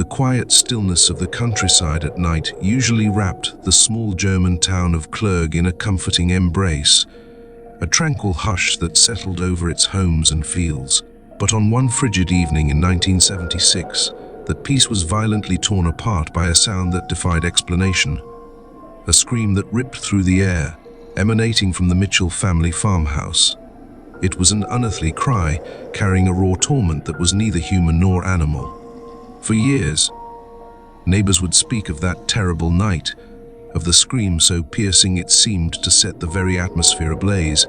The quiet stillness of the countryside at night usually wrapped the small German town of Clerg in a comforting embrace, a tranquil hush that settled over its homes and fields. But on one frigid evening in 1976, that peace was violently torn apart by a sound that defied explanation. A scream that ripped through the air, emanating from the Michel family farmhouse. It was an unearthly cry, carrying a raw torment that was neither human nor animal. For years, neighbors would speak of that terrible night, of the scream so piercing it seemed to set the very atmosphere ablaze,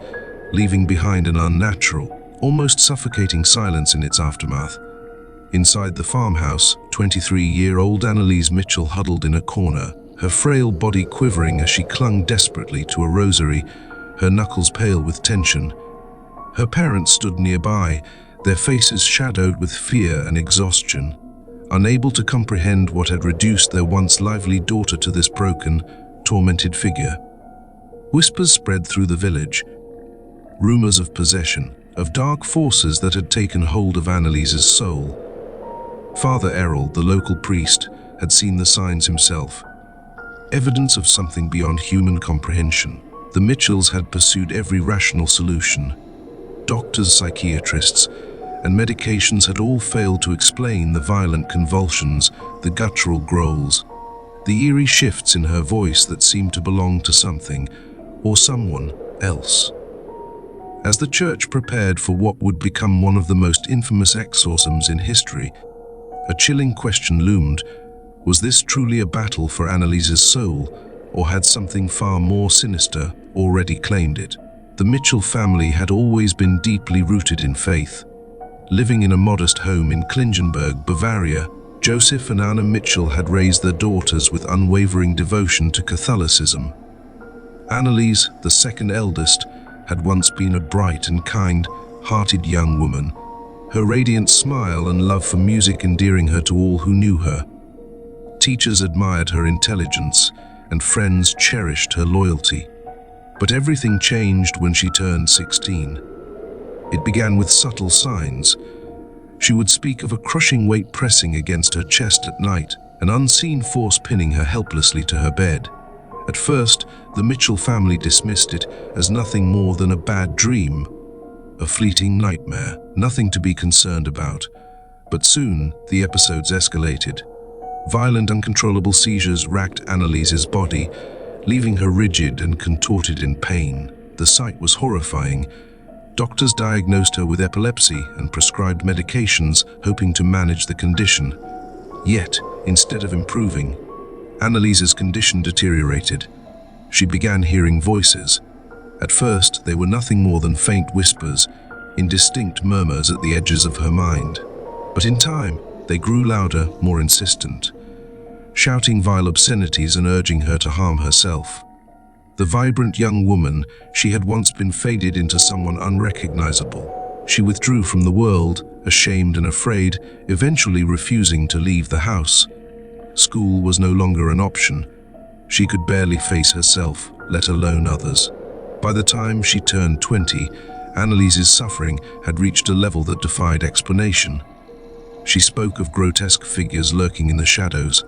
leaving behind an unnatural, almost suffocating silence in its aftermath. Inside the farmhouse, 23-year-old Anneliese Michel huddled in a corner, her frail body quivering as she clung desperately to a rosary, her knuckles pale with tension. Her parents stood nearby, their faces shadowed with fear and exhaustion, unable to comprehend what had reduced their once lively daughter to this broken, tormented figure. Whispers spread through the village, rumors of possession, of dark forces that had taken hold of Anneliese's soul. Father Errol, the local priest, had seen the signs himself, evidence of something beyond human comprehension. The Michels had pursued every rational solution. Doctors, psychiatrists, and medications had all failed to explain the violent convulsions, the guttural growls, the eerie shifts in her voice that seemed to belong to something or someone else. As the church prepared for what would become one of the most infamous exorcisms in history, a chilling question loomed: was this truly a battle for Anneliese's soul, or had something far more sinister already claimed it? The Michel family had always been deeply rooted in faith. Living in a modest home in Klingenberg, Bavaria, Joseph and Anna Michel had raised their daughters with unwavering devotion to Catholicism. Anneliese, the second eldest, had once been a bright and kind-hearted young woman, her radiant smile and love for music endearing her to all who knew her. Teachers admired her intelligence, and friends cherished her loyalty. But everything changed when she turned 16. It began with subtle signs. She would speak of a crushing weight pressing against her chest at night, an unseen force pinning her helplessly to her bed. At first, the Michel family dismissed it as nothing more than a bad dream, a fleeting nightmare, nothing to be concerned about. But soon, the episodes escalated. Violent, uncontrollable seizures racked Anneliese's body, leaving her rigid and contorted in pain. The sight was horrifying. Doctors diagnosed her with epilepsy and prescribed medications, hoping to manage the condition. Yet, instead of improving, Anneliese's condition deteriorated. She began hearing voices. At first, they were nothing more than faint whispers, indistinct murmurs at the edges of her mind. But in time, they grew louder, more insistent, shouting vile obscenities and urging her to harm herself. The vibrant young woman, she had once been faded into someone unrecognizable. She withdrew from the world, ashamed and afraid, eventually refusing to leave the house. School was no longer an option. She could barely face herself, let alone others. By the time she turned 20, Anneliese's suffering had reached a level that defied explanation. She spoke of grotesque figures lurking in the shadows,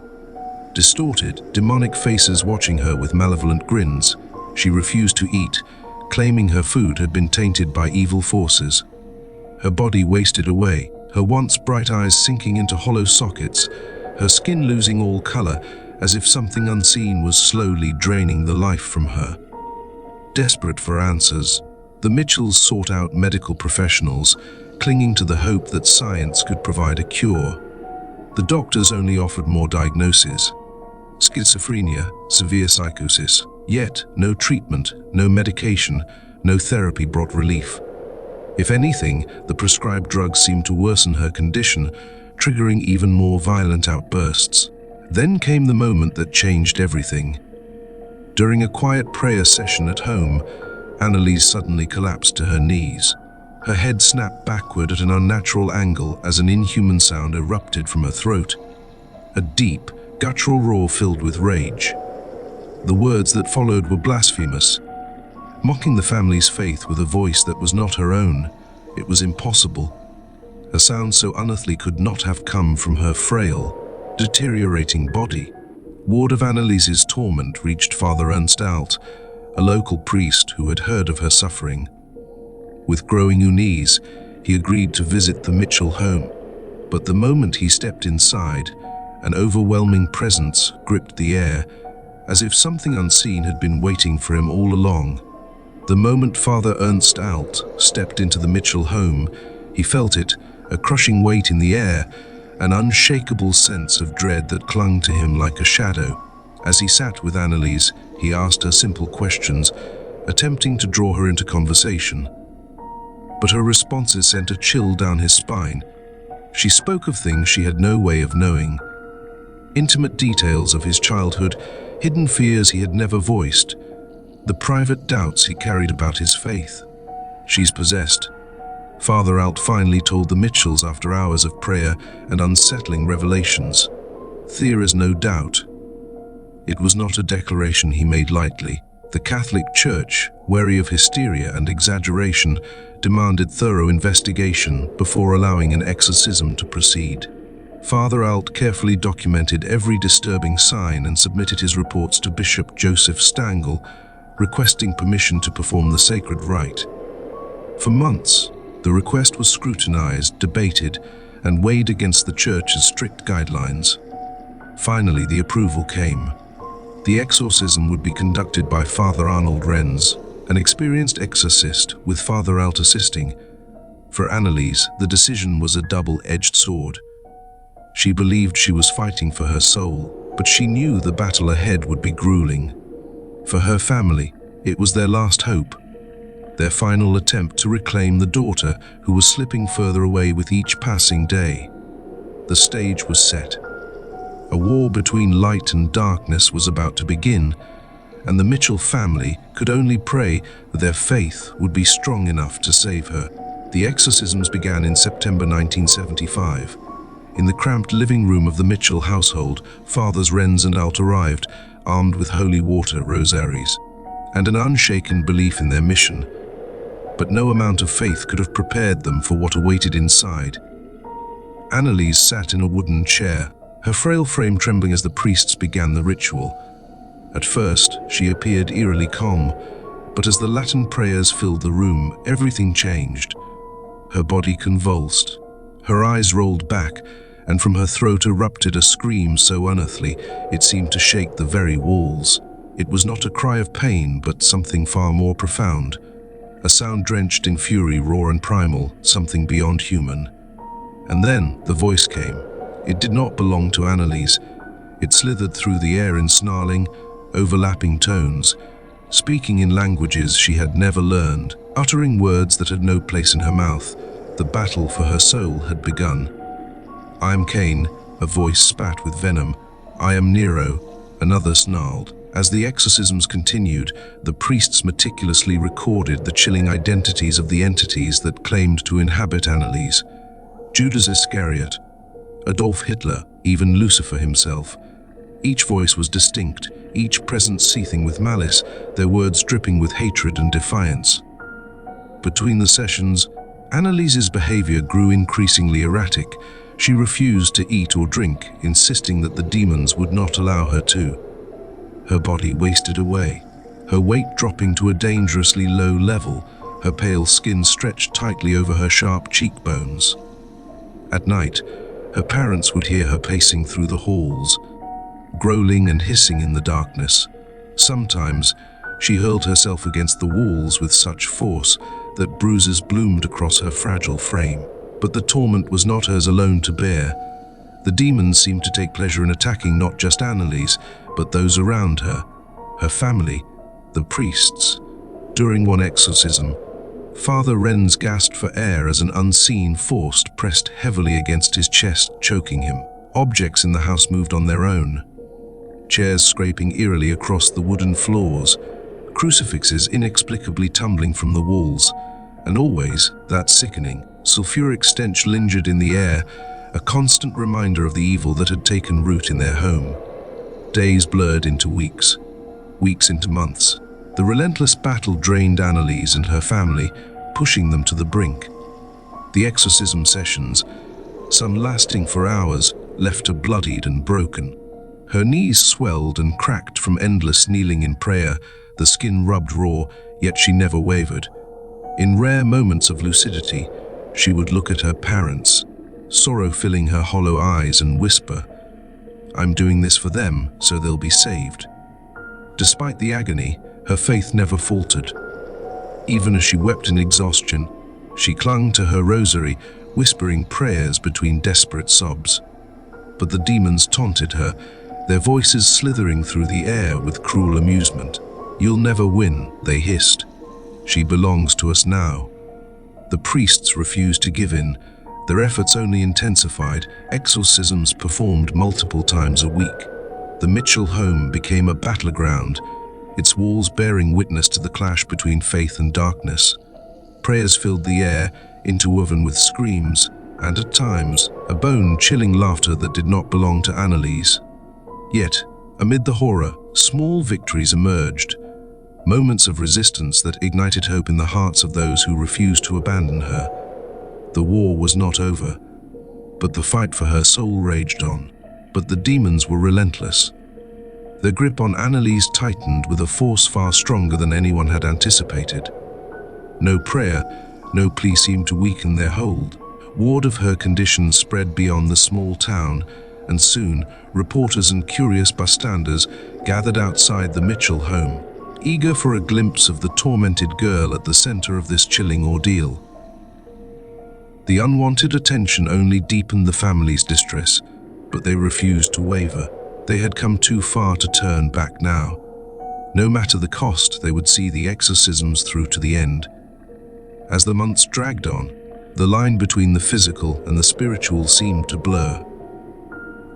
distorted, demonic faces watching her with malevolent grins. She refused to eat, claiming her food had been tainted by evil forces. Her body wasted away, her once bright eyes sinking into hollow sockets, her skin losing all color, as if something unseen was slowly draining the life from her. Desperate for answers, the Michels sought out medical professionals, clinging to the hope that science could provide a cure. The doctors only offered more diagnoses: schizophrenia, severe psychosis. Yet, no treatment, no medication, no therapy brought relief. If anything, the prescribed drugs seemed to worsen her condition, triggering even more violent outbursts. Then came the moment that changed everything. During a quiet prayer session at home, Anneliese suddenly collapsed to her knees. Her head snapped backward at an unnatural angle as an inhuman sound erupted from her throat. A deep, guttural roar filled with rage. The words that followed were blasphemous, mocking the family's faith with a voice that was not her own. It was impossible. A sound so unearthly could not have come from her frail, deteriorating body. Word of Anneliese's torment reached Father Ernst Alt, a local priest who had heard of her suffering. With growing unease, he agreed to visit the Michel home. But the moment he stepped inside, an overwhelming presence gripped the air, as if something unseen had been waiting for him all along. The moment Father Ernst Alt stepped into the Michel home, he felt it, a crushing weight in the air, an unshakable sense of dread that clung to him like a shadow. As he sat with Anneliese, he asked her simple questions, attempting to draw her into conversation. But her responses sent a chill down his spine. She spoke of things she had no way of knowing. Intimate details of his childhood, hidden fears he had never voiced, the private doubts he carried about his faith. She's possessed. Father Alt finally told the Michels after hours of prayer and unsettling revelations. There is no doubt. It was not a declaration he made lightly. The Catholic Church, wary of hysteria and exaggeration, demanded thorough investigation before allowing an exorcism to proceed. Father Alt carefully documented every disturbing sign and submitted his reports to Bishop Joseph Stangl, requesting permission to perform the sacred rite. For months, the request was scrutinized, debated, and weighed against the Church's strict guidelines. Finally, the approval came. The exorcism would be conducted by Father Arnold Renz, an experienced exorcist with Father Alt assisting. For Anneliese, the decision was a double-edged sword. She believed she was fighting for her soul, but she knew the battle ahead would be grueling. For her family, it was their last hope, their final attempt to reclaim the daughter who was slipping further away with each passing day. The stage was set. A war between light and darkness was about to begin, and the Michel family could only pray that their faith would be strong enough to save her. The exorcisms began in September 1975. In the cramped living room of the Michel household, Fathers Renz and Alt arrived, armed with holy water rosaries, and an unshaken belief in their mission. But no amount of faith could have prepared them for what awaited inside. Anneliese sat in a wooden chair, her frail frame trembling as the priests began the ritual. At first, she appeared eerily calm, but as the Latin prayers filled the room, everything changed. Her body convulsed, her eyes rolled back, and from her throat erupted a scream so unearthly it seemed to shake the very walls. It was not a cry of pain, but something far more profound. A sound drenched in fury, raw and primal, something beyond human. And then the voice came. It did not belong to Anneliese. It slithered through the air in snarling, overlapping tones, speaking in languages she had never learned, uttering words that had no place in her mouth. The battle for her soul had begun. "I am Cain," a voice spat with venom. "I am Nero," another snarled. As the exorcisms continued, the priests meticulously recorded the chilling identities of the entities that claimed to inhabit Anneliese. Judas Iscariot, Adolf Hitler, even Lucifer himself. Each voice was distinct, each presence seething with malice, their words dripping with hatred and defiance. Between the sessions, Anneliese's behavior grew increasingly erratic. She refused to eat or drink, insisting that the demons would not allow her to. Her body wasted away, her weight dropping to a dangerously low level, her pale skin stretched tightly over her sharp cheekbones. At night, her parents would hear her pacing through the halls, growling and hissing in the darkness. Sometimes, she hurled herself against the walls with such force that bruises bloomed across her fragile frame. But the torment was not hers alone to bear. The demons seemed to take pleasure in attacking not just Anneliese, but those around her, her family, the priests. During one exorcism, Father Renz gasped for air as an unseen force pressed heavily against his chest, choking him. Objects in the house moved on their own. Chairs scraping eerily across the wooden floors, crucifixes inexplicably tumbling from the walls, and always that sickening, sulfuric stench lingered in the air, a constant reminder of the evil that had taken root in their home. Days blurred into weeks, weeks into months. The relentless battle drained Anneliese and her family, pushing them to the brink. The exorcism sessions, some lasting for hours, left her bloodied and broken. Her knees swelled and cracked from endless kneeling in prayer, the skin rubbed raw, yet she never wavered. In rare moments of lucidity, she would look at her parents, sorrow filling her hollow eyes, and whisper, "I'm doing this for them, so they'll be saved." Despite the agony, her faith never faltered. Even as she wept in exhaustion, she clung to her rosary, whispering prayers between desperate sobs. But the demons taunted her, their voices slithering through the air with cruel amusement. "You'll never win," they hissed. "She belongs to us now." The priests refused to give in. Their efforts only intensified. Exorcisms performed multiple times a week. The Michel home became a battleground, its walls bearing witness to the clash between faith and darkness. Prayers filled the air, interwoven with screams, and at times, a bone-chilling laughter that did not belong to Anneliese. Yet, amid the horror, small victories emerged, moments of resistance that ignited hope in the hearts of those who refused to abandon her. The war was not over, but the fight for her soul raged on. But the demons were relentless. Their grip on Anneliese tightened with a force far stronger than anyone had anticipated. No prayer, no plea seemed to weaken their hold. Word of her condition spread beyond the small town, and soon, reporters and curious bystanders gathered outside the Michel home, eager for a glimpse of the tormented girl at the center of this chilling ordeal. The unwanted attention only deepened the family's distress, but they refused to waver. They had come too far to turn back now. No matter the cost, they would see the exorcisms through to the end. As the months dragged on, the line between the physical and the spiritual seemed to blur.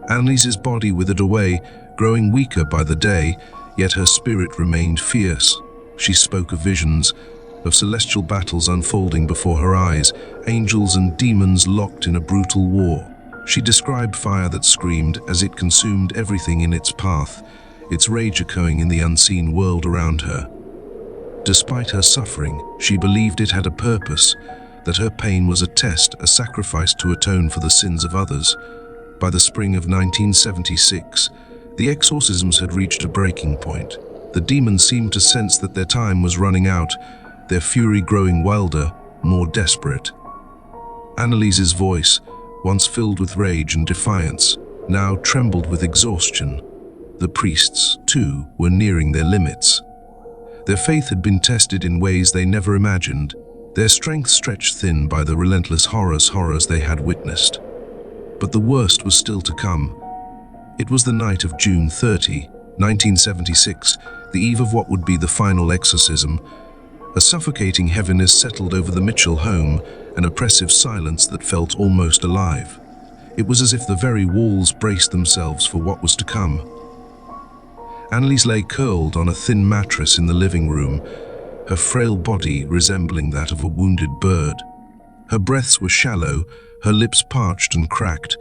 Anneliese's body withered away, growing weaker by the day, yet her spirit remained fierce. She spoke of visions, of celestial battles unfolding before her eyes, angels and demons locked in a brutal war. She described fire that screamed as it consumed everything in its path, its rage echoing in the unseen world around her. Despite her suffering, she believed it had a purpose, that her pain was a test, a sacrifice to atone for the sins of others. By the spring of 1976, the exorcisms had reached a breaking point. The demons seemed to sense that their time was running out, their fury growing wilder, more desperate. Anneliese's voice, once filled with rage and defiance, now trembled with exhaustion. The priests, too, were nearing their limits. Their faith had been tested in ways they never imagined, their strength stretched thin by the relentless horrors they had witnessed. But the worst was still to come. It was the night of June 30, 1976, the eve of what would be the final exorcism. A suffocating heaviness settled over the Michel home, an oppressive silence that felt almost alive. It was as if the very walls braced themselves for what was to come. Anneliese lay curled on a thin mattress in the living room, her frail body resembling that of a wounded bird. Her breaths were shallow, her lips parched and cracked,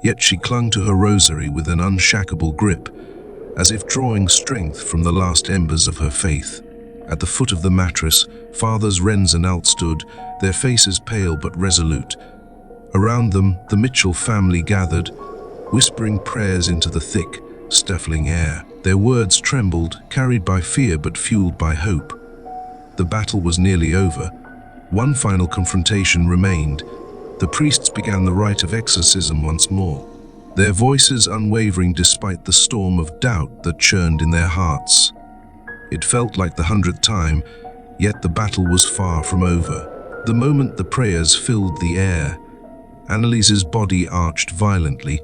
yet she clung to her rosary with an unshackable grip, as if drawing strength from the last embers of her faith. At the foot of the mattress, Fathers Renz and Alt stood, their faces pale but resolute. Around them, the Michel family gathered, whispering prayers into the thick, stifling air. Their words trembled, carried by fear but fueled by hope. The battle was nearly over. One final confrontation remained. The priests began the rite of exorcism once more, their voices unwavering despite the storm of doubt that churned in their hearts. It felt like the 100th time, yet the battle was far from over. The moment the prayers filled the air, Anneliese's body arched violently,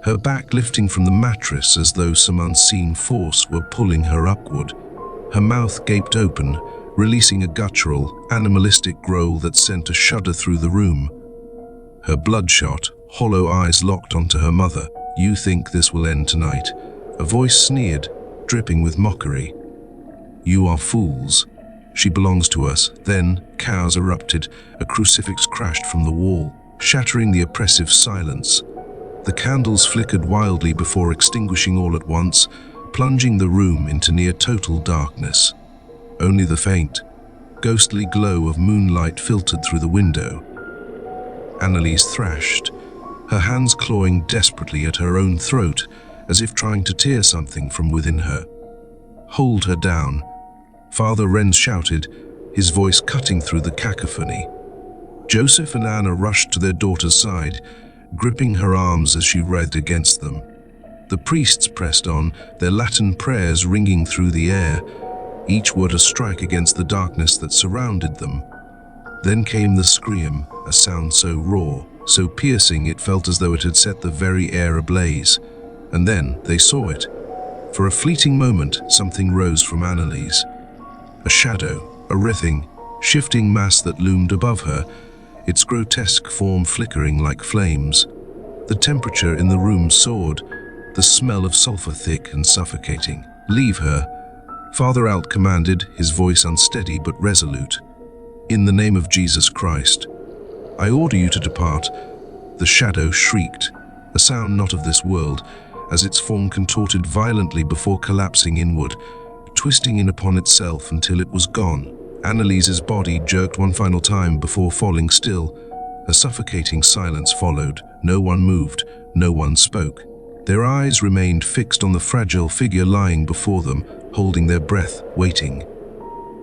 her back lifting from the mattress as though some unseen force were pulling her upward. Her mouth gaped open, releasing a guttural, animalistic growl that sent a shudder through the room. Her bloodshot, hollow eyes locked onto her mother. "You think this will end tonight?" A voice sneered, dripping with mockery. "You are fools. She belongs to us." Then chaos erupted. A crucifix crashed from the wall, shattering the oppressive silence. The candles flickered wildly before extinguishing all at once, plunging the room into near total darkness. Only the faint, ghostly glow of moonlight filtered through the window. Anneliese thrashed, her hands clawing desperately at her own throat, as if trying to tear something from within her. "Hold her down," Father Renz shouted, his voice cutting through the cacophony. Joseph and Anna rushed to their daughter's side, gripping her arms as she writhed against them. The priests pressed on, their Latin prayers ringing through the air, each word a strike against the darkness that surrounded them. Then came the scream, a sound so raw, so piercing it felt as though it had set the very air ablaze. And then they saw it. For a fleeting moment, something rose from Anneliese. A shadow, a writhing, shifting mass that loomed above her, its grotesque form flickering like flames. The temperature in the room soared, the smell of sulfur thick and suffocating. "Leave her," Father Alt commanded, his voice unsteady but resolute. "In the name of Jesus Christ, I order you to depart." The shadow shrieked, a sound not of this world, as its form contorted violently before collapsing inward, twisting in upon itself until it was gone. Anneliese's body jerked one final time before falling still. A suffocating silence followed. No one moved, no one spoke. Their eyes remained fixed on the fragile figure lying before them, holding their breath, waiting.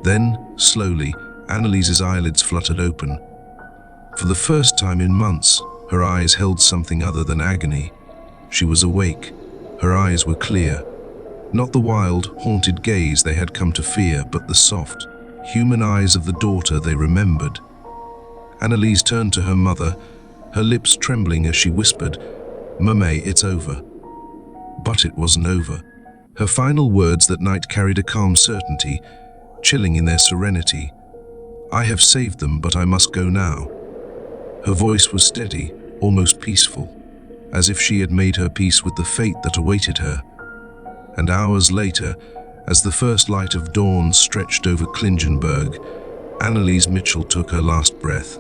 Then, slowly, Anneliese's eyelids fluttered open. For the first time in months, her eyes held something other than agony. She was awake. Her eyes were clear. Not the wild, haunted gaze they had come to fear, but the soft, human eyes of the daughter they remembered. Anneliese turned to her mother, her lips trembling as she whispered, "Mame, it's over." But it wasn't over. Her final words that night carried a calm certainty, chilling in their serenity. "I have saved them, but I must go now." Her voice was steady, almost peaceful, as if she had made her peace with the fate that awaited her. And hours later, as the first light of dawn stretched over Klingenberg, Anneliese Michel took her last breath.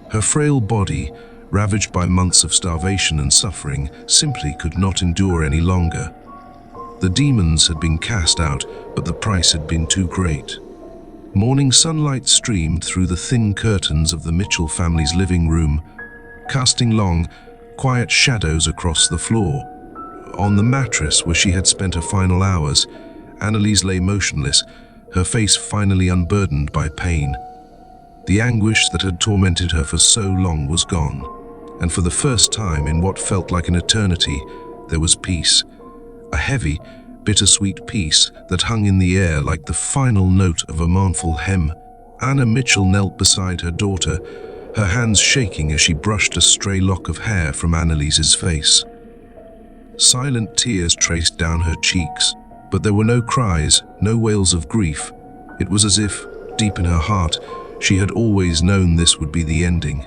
Her frail body, ravaged by months of starvation and suffering, simply could not endure any longer. The demons had been cast out, but the price had been too great. Morning sunlight streamed through the thin curtains of the Michel family's living room, casting long, quiet shadows across the floor. On the mattress where she had spent her final hours, Anneliese lay motionless, her face finally unburdened by pain. The anguish that had tormented her for so long was gone, and for the first time in what felt like an eternity, there was peace. A heavy, bittersweet peace that hung in the air like the final note of a mournful hymn. Anna Michel knelt beside her daughter, her hands shaking as she brushed a stray lock of hair from Anneliese's face. Silent tears traced down her cheeks, but there were no cries, no wails of grief. It was as if, deep in her heart, she had always known this would be the ending.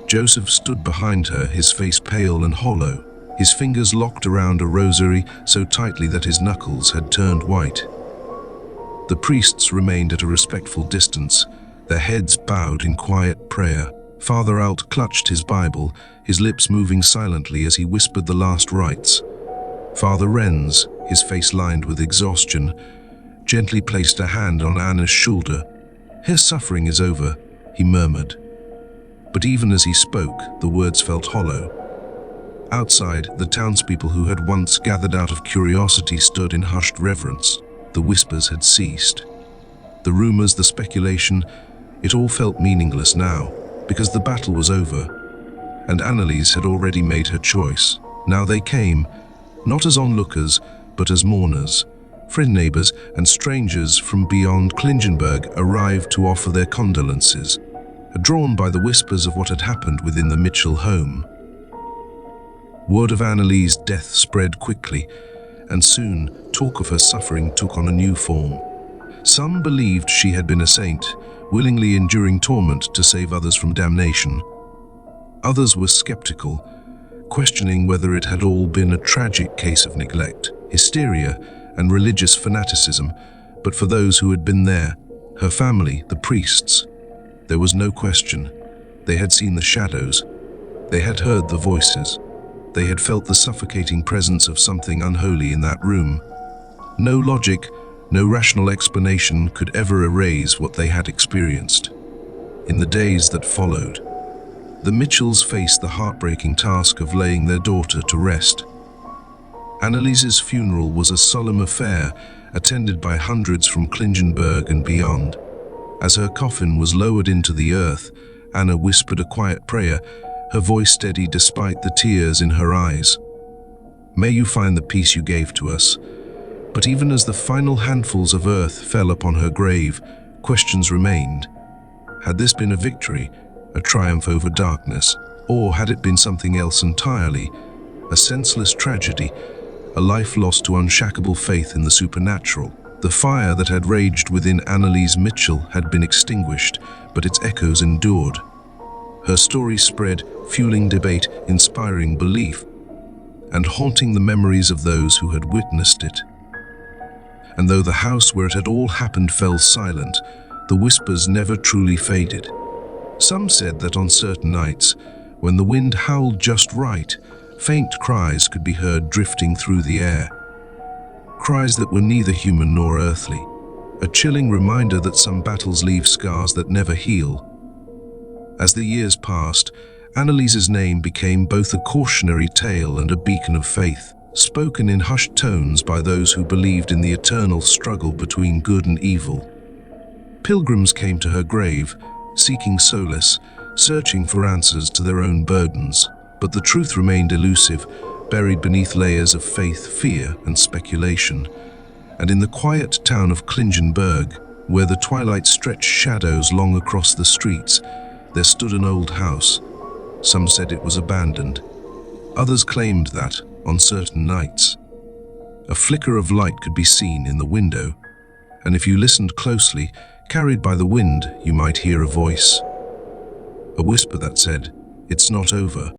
Joseph stood behind her, his face pale and hollow, his fingers locked around a rosary so tightly that his knuckles had turned white. The priests remained at a respectful distance, their heads bowed in quiet prayer. Father Alt clutched his Bible, his lips moving silently as he whispered the last rites. Father Renz, his face lined with exhaustion, gently placed a hand on Anna's shoulder. "Her suffering is over," he murmured. But even as he spoke, the words felt hollow. Outside, the townspeople who had once gathered out of curiosity stood in hushed reverence. The whispers had ceased. The rumors, the speculation, it all felt meaningless now, because the battle was over, and Anneliese had already made her choice. Now they came, not as onlookers, but as mourners. Friend, neighbors, and strangers from beyond Klingenberg arrived to offer their condolences, drawn by the whispers of what had happened within the Michel home. Word of Anneliese's death spread quickly, and soon talk of her suffering took on a new form. Some believed she had been a saint, willingly enduring torment to save others from damnation. Others were skeptical, questioning whether it had all been a tragic case of neglect, hysteria, and religious fanaticism. But for those who had been there, her family, the priests, there was no question. They had seen the shadows. They had heard the voices. They had felt the suffocating presence of something unholy in that room. No logic, no rational explanation could ever erase what they had experienced. In the days that followed, The Michels faced the heartbreaking task of laying their daughter to rest. Anneliese's funeral was a solemn affair, attended by hundreds from Klingenberg and beyond. As her coffin was lowered into the earth, Anna whispered a quiet prayer, her voice steady despite the tears in her eyes. "May you find the peace you gave to us." But even as the final handfuls of earth fell upon her grave, questions remained. Had this been a victory, a triumph over darkness, or had it been something else entirely, a senseless tragedy, a life lost to unshakable faith in the supernatural? The fire that had raged within Anneliese Michel had been extinguished, but its echoes endured. Her story spread, fueling debate, inspiring belief, and haunting the memories of those who had witnessed it. And though the house where it had all happened fell silent, the whispers never truly faded. Some said that on certain nights, when the wind howled just right, faint cries could be heard drifting through the air. Cries that were neither human nor earthly, a chilling reminder that some battles leave scars that never heal. As the years passed, Anneliese's name became both a cautionary tale and a beacon of faith, spoken in hushed tones by those who believed in the eternal struggle between good and evil. Pilgrims came to her grave, seeking solace, searching for answers to their own burdens. But the truth remained elusive, buried beneath layers of faith, fear, and speculation. And in the quiet town of Klingenberg, where the twilight stretched shadows long across the streets, there stood an old house. Some said it was abandoned. Others claimed that, on certain nights, a flicker of light could be seen in the window, and if you listened closely, carried by the wind, you might hear a voice. A whisper that said, "It's not over."